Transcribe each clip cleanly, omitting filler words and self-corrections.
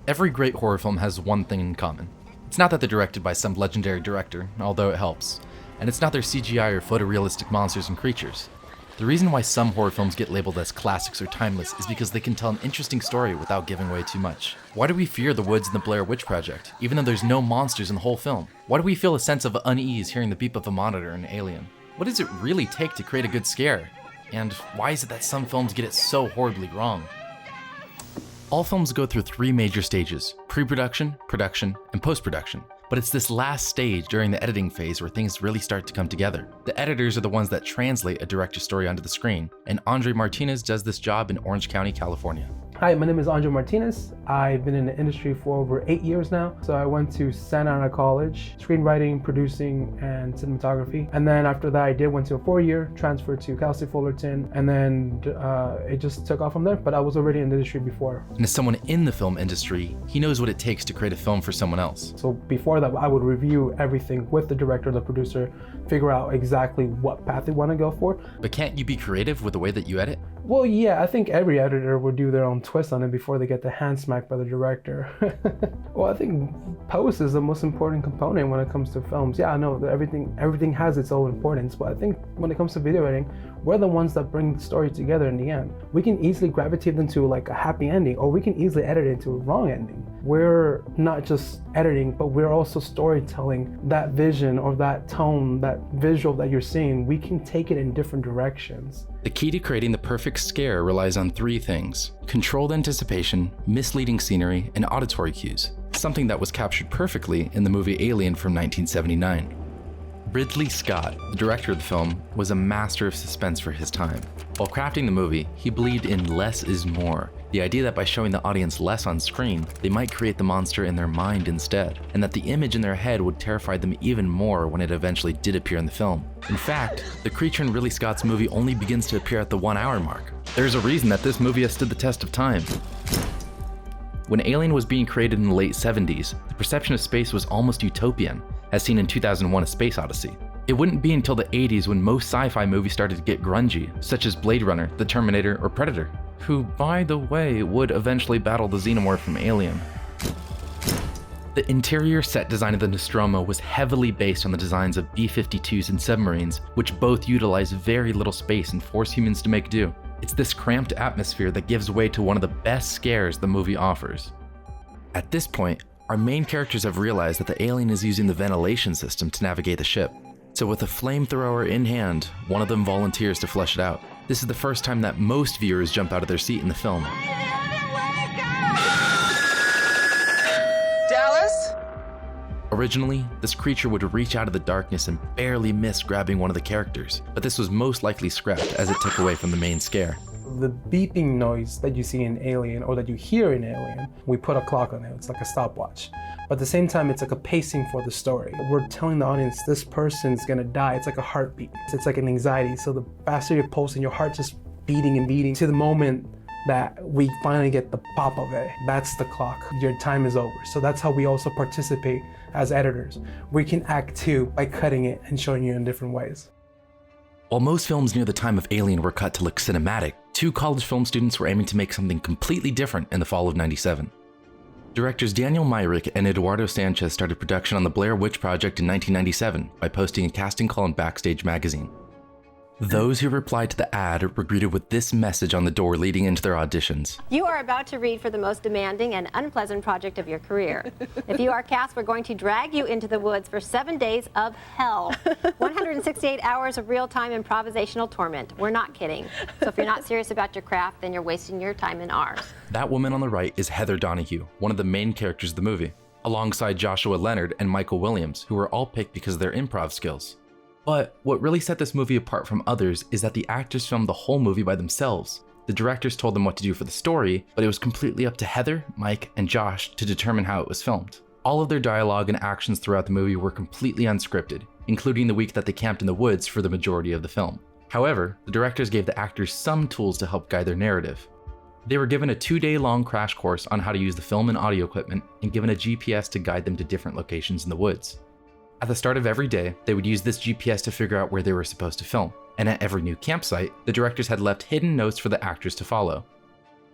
Every great horror film has one thing in common. It's not that they're directed by some legendary director, although it helps. And it's not their CGI or photorealistic monsters and creatures. The reason why some horror films get labeled as classics or timeless is because they can tell an interesting story without giving away too much. Why do we fear the woods in the Blair Witch Project, even though there's no monsters in the whole film? Why do we feel a sense of unease hearing the beep of a monitor in Alien? What does it really take to create a good scare? And why is it that some films get it so horribly wrong? All films go through three major stages: pre-production, production, and post-production. But it's this last stage during the editing phase where things really start to come together. The editors are the ones that translate a director's story onto the screen, and Martinez does this job in Orange County, California. Hi, my name is Martinez. I've been in the industry for over 8 years now. So I went to Santa Ana College, screenwriting, producing, and cinematography. And then after that, I went to a 4-year, transferred to Cal State Fullerton, and then it just took off from there. But I was already in the industry before. And as someone in the film industry, he knows what it takes to create a film for someone else. So before that, I would review everything with the director, the producer, figure out exactly what path they want to go for. But can't you be creative with the way that you edit? Well, yeah, I think every editor would do their own twist on it before they get the hand smacked by the director. Well, I think post is the most important component when it comes to films. Yeah, I know that everything has its own importance, but I think when it comes to video editing, we're the ones that bring the story together in the end. We can easily gravitate into like a happy ending, or we can easily edit it into a wrong ending. We're not just editing, but we're also storytelling. That vision or that tone, that visual that you're seeing, we can take it in different directions. The key to creating the perfect scare relies on three things: controlled anticipation, misleading scenery, and auditory cues, something that was captured perfectly in the movie Alien from 1979. Ridley Scott, the director of the film, was a master of suspense for his time. While crafting the movie, he believed in less is more, the idea that by showing the audience less on screen, they might create the monster in their mind instead, and that the image in their head would terrify them even more when it eventually did appear in the film. In fact, the creature in Ridley Scott's movie only begins to appear at the 1 hour mark. There's a reason that this movie has stood the test of time. When Alien was being created in the late 70s, the perception of space was almost utopian, as seen in 2001: A Space Odyssey. It wouldn't be until the 80s when most sci-fi movies started to get grungy, such as Blade Runner, The Terminator, or Predator, who, by the way, would eventually battle the xenomorph from Alien. The interior set design of the Nostromo was heavily based on the designs of B-52s and submarines, which both utilize very little space and force humans to make do. It's this cramped atmosphere that gives way to one of the best scares the movie offers. At this point, our main characters have realized that the alien is using the ventilation system to navigate the ship. So with a flamethrower in hand, one of them volunteers to flush it out. This is the first time that most viewers jump out of their seat in the film. Dallas? Originally, this creature would reach out of the darkness and barely miss grabbing one of the characters, but this was most likely scrapped as it took away from the main scare. The beeping noise that you see in Alien, or that you hear in Alien, we put a clock on it. It's like a stopwatch. But at the same time, it's like a pacing for the story. We're telling the audience this person's gonna die. It's like a heartbeat. It's like an anxiety. So the faster you're pulsing, your heart just beating and beating to the moment that we finally get the pop of it. That's the clock. Your time is over. So that's how we also participate as editors. We can act too by cutting it and showing you in different ways. While most films near the time of Alien were cut to look cinematic, 2 college film students were aiming to make something completely different in the fall of '97. Directors Daniel Myrick and Eduardo Sanchez started production on the Blair Witch Project in 1997 by posting a casting call in Backstage magazine. Those who replied to the ad were greeted with this message on the door leading into their auditions. You are about to read for the most demanding and unpleasant project of your career. If you are cast, we're going to drag you into the woods for 7 days of hell. 168 hours of real-time improvisational torment. We're not kidding. So if you're not serious about your craft, then you're wasting your time and ours. That woman on the right is Heather Donahue, one of the main characters of the movie, alongside Joshua Leonard and Michael Williams, who were all picked because of their improv skills. But what really set this movie apart from others is that the actors filmed the whole movie by themselves. The directors told them what to do for the story, but it was completely up to Heather, Mike, and Josh to determine how it was filmed. All of their dialogue and actions throughout the movie were completely unscripted, including the week that they camped in the woods for the majority of the film. However, the directors gave the actors some tools to help guide their narrative. They were given a 2-day-long crash course on how to use the film and audio equipment, and given a GPS to guide them to different locations in the woods. At the start of every day, they would use this GPS to figure out where they were supposed to film, and at every new campsite, the directors had left hidden notes for the actors to follow.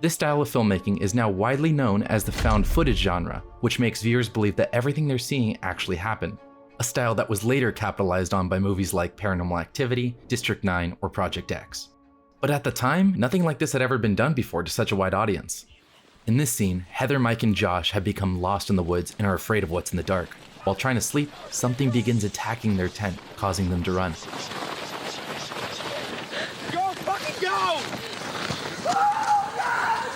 This style of filmmaking is now widely known as the found footage genre, which makes viewers believe that everything they're seeing actually happened. A style that was later capitalized on by movies like Paranormal Activity, District 9, or Project X. But at the time, nothing like this had ever been done before to such a wide audience. In this scene, Heather, Mike, and Josh have become lost in the woods and are afraid of what's in the dark. While trying to sleep, something begins attacking their tent, causing them to run. Go, fucking go! Oh, God!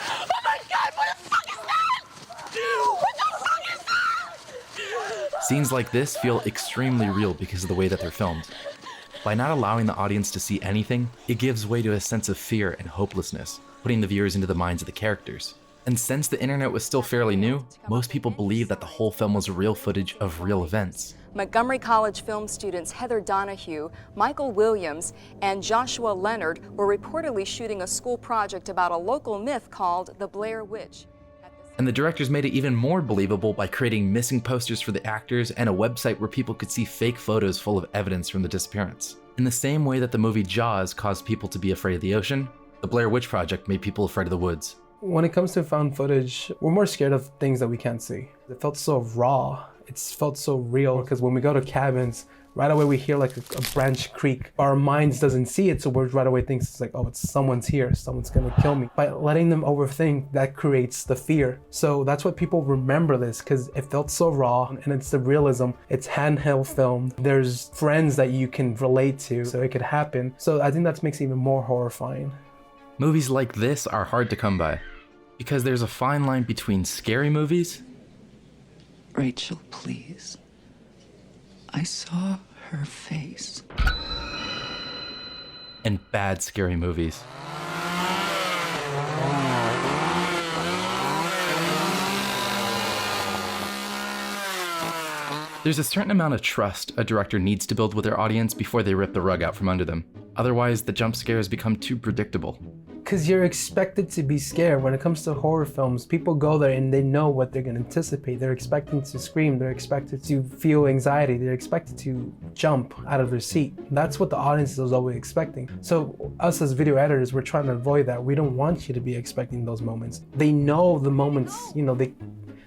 Oh my God, what the fuck is that? What the fuck is that? Scenes like this feel extremely real because of the way that they're filmed. By not allowing the audience to see anything, it gives way to a sense of fear and hopelessness, putting the viewers into the minds of the characters. And since the internet was still fairly new, most people believed that the whole film was real footage of real events. Montgomery College film students Heather Donahue, Michael Williams, and Joshua Leonard were reportedly shooting a school project about a local myth called the Blair Witch. And the directors made it even more believable by creating missing posters for the actors and a website where people could see fake photos full of evidence from the disappearance. In the same way that the movie Jaws caused people to be afraid of the ocean, the Blair Witch Project made people afraid of the woods. When it comes to found footage, we're more scared of things that we can't see. It felt so raw. It felt so real because when we go to cabins, right away we hear like a branch creak. Our minds doesn't see it, so we're right away thinks it's like, oh, it's someone's here, someone's gonna kill me. By letting them overthink, that creates the fear. So that's what people remember this, because it felt so raw and it's the realism. It's handheld filmed. There's friends that you can relate to, so it could happen. So I think that makes it even more horrifying. Movies like this are hard to come by, because there's a fine line between scary movies. Rachel, please. I saw her face. And bad scary movies. There's a certain amount of trust a director needs to build with their audience before they rip the rug out from under them. Otherwise, the jump scares become too predictable. Because you're expected to be scared. When it comes to horror films, people go there and they know what they're going to anticipate. They're expecting to scream. They're expected to feel anxiety. They're expected to jump out of their seat. That's what the audience is always expecting. So us as video editors, we're trying to avoid that. We don't want you to be expecting those moments. They know the moments,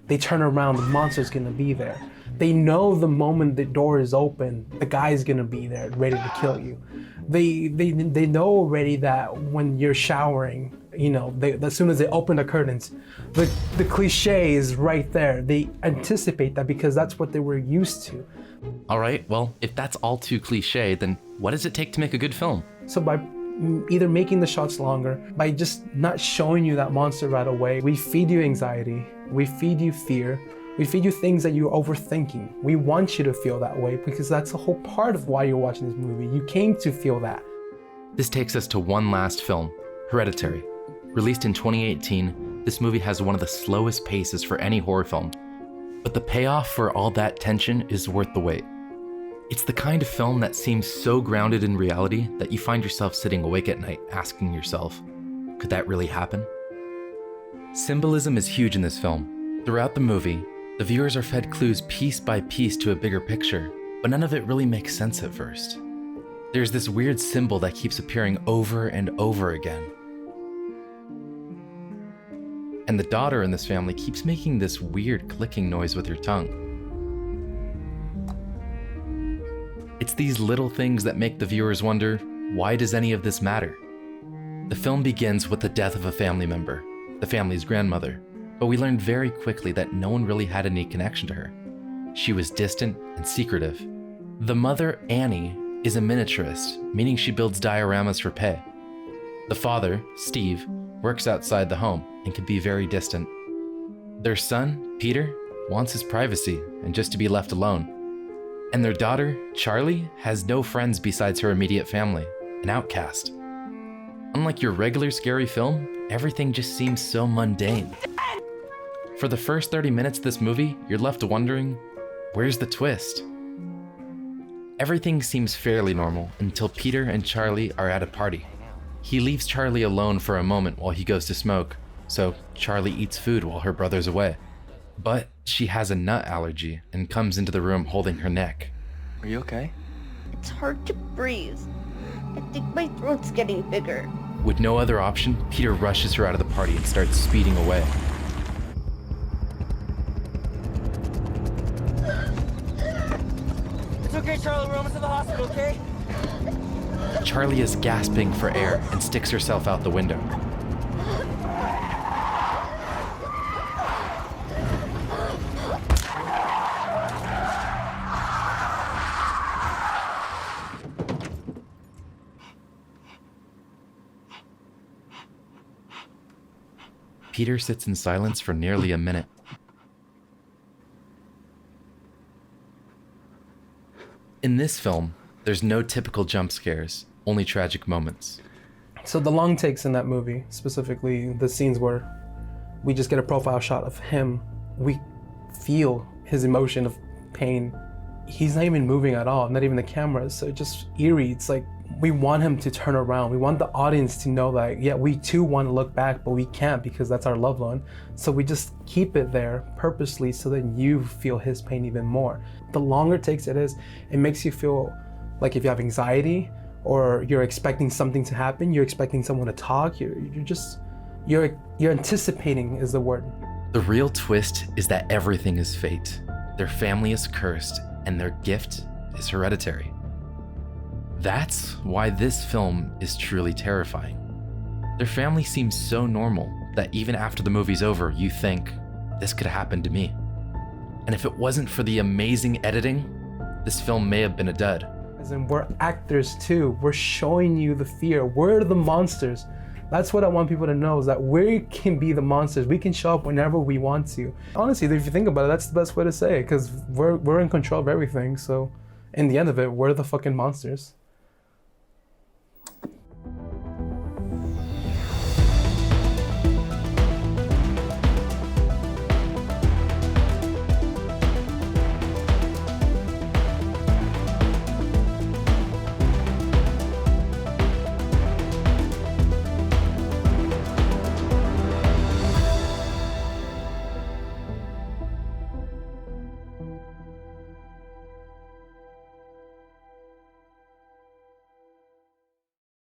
they turn around, the monster's going to be there. They know the moment the door is open, the guy's gonna be there, ready to kill you. They know already that when you're showering, as soon as they open the curtains, the cliche is right there. They anticipate that because that's what they were used to. All right, well, if that's all too cliche, then what does it take to make a good film? So by either making the shots longer, by just not showing you that monster right away, we feed you anxiety, we feed you fear, we feed you things that you're overthinking. We want you to feel that way because that's the whole part of why you're watching this movie. You came to feel that. This takes us to one last film, Hereditary. Released in 2018, this movie has one of the slowest paces for any horror film. But the payoff for all that tension is worth the wait. It's the kind of film that seems so grounded in reality that you find yourself sitting awake at night asking yourself, could that really happen? Symbolism is huge in this film. Throughout the movie, the viewers are fed clues piece by piece to a bigger picture, but none of it really makes sense at first. There's this weird symbol that keeps appearing over and over again. And the daughter in this family keeps making this weird clicking noise with her tongue. It's these little things that make the viewers wonder, why does any of this matter? The film begins with the death of a family member, the family's grandmother. But we learned very quickly that no one really had any connection to her. She was distant and secretive. The mother, Annie, is a miniaturist, meaning she builds dioramas for pay. The father, Steve, works outside the home and can be very distant. Their son, Peter, wants his privacy and just to be left alone. And their daughter, Charlie, has no friends besides her immediate family, an outcast. Unlike your regular scary film, everything just seems so mundane. For the first 30 minutes of this movie, you're left wondering, where's the twist? Everything seems fairly normal until Peter and Charlie are at a party. He leaves Charlie alone for a moment while he goes to smoke, so Charlie eats food while her brother's away. But she has a nut allergy and comes into the room holding her neck. Are you okay? It's hard to breathe. I think my throat's getting bigger. With no other option, Peter rushes her out of the party and starts speeding away. It's okay, Charlie. We're almost to the hospital, okay? Charlie is gasping for air and sticks herself out the window. Peter sits in silence for nearly a minute. In this film, there's no typical jump scares, only tragic moments. So the long takes in that movie, specifically the scenes where we just get a profile shot of him, we feel his emotion of pain. He's not even moving at all, not even the camera, so it's just eerie. It's like we want him to turn around. We want the audience to know that, yeah, we too want to look back, but we can't because that's our loved one. So we just keep it there purposely so that you feel his pain even more. The longer takes it is, it makes you feel like if you have anxiety or you're expecting something to happen, you're expecting someone to talk, you're anticipating is the word. The real twist is that everything is fate. Their family is cursed and their gift is hereditary. That's why this film is truly terrifying. Their family seems so normal that even after the movie's over, you think, this could happen to me. And if it wasn't for the amazing editing, this film may have been a dud. As in, we're actors too. We're showing you the fear. We're the monsters. That's what I want people to know, is that we can be the monsters. We can show up whenever we want to. Honestly, if you think about it, that's the best way to say it, because we're in control of everything. So in the end of it, we're the fucking monsters.